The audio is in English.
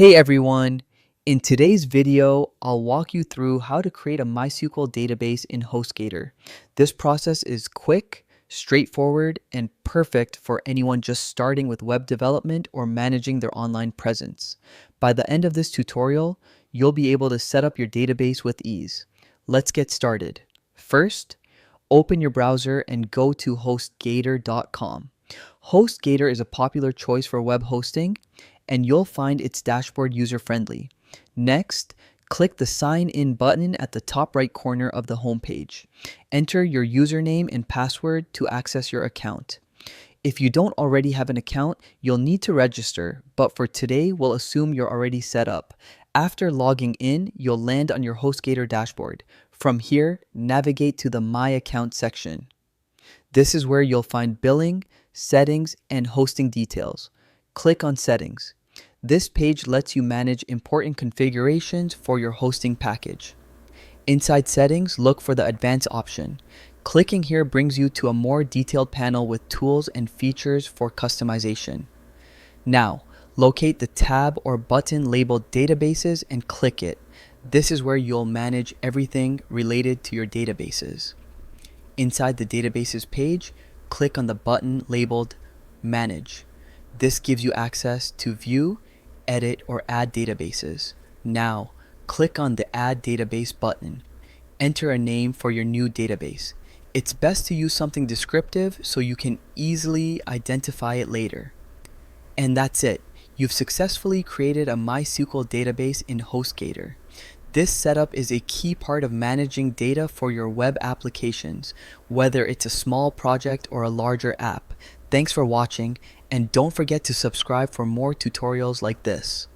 Hey everyone! In today's video, I'll walk you through how to create a MySQL database in HostGator. This process is quick, straightforward, and perfect for anyone just starting with web development or managing their online presence. By the end of this tutorial, you'll be able to set up your database with ease. Let's get started. First, open your browser and go to HostGator.com. HostGator is a popular choice for web hosting, and you'll find its dashboard user-friendly. Next, click the Sign In button at the top right corner of the homepage. Enter your username and password to access your account. If you don't already have an account, you'll need to register, but for today, we'll assume you're already set up. After logging in, you'll land on your HostGator dashboard. From here, navigate to the My Account section. This is where you'll find billing, settings, and hosting details. Click on Settings. This page lets you manage important configurations for your hosting package. Inside Settings, look for the Advanced option. Clicking here brings you to a more detailed panel with tools and features for customization. Now, locate the tab or button labeled Databases and click it. This is where you'll manage everything related to your databases. Inside the Databases page, click on the button labeled Manage. This gives you access to view, edit, or add databases. Now, click on the Add Database button. Enter a name for your new database. It's best to use something descriptive so you can easily identify it later. And that's it. You've successfully created a MySQL database in HostGator. This setup is a key part of managing data for your web applications, whether it's a small project or a larger app. Thanks for watching, and don't forget to subscribe for more tutorials like this.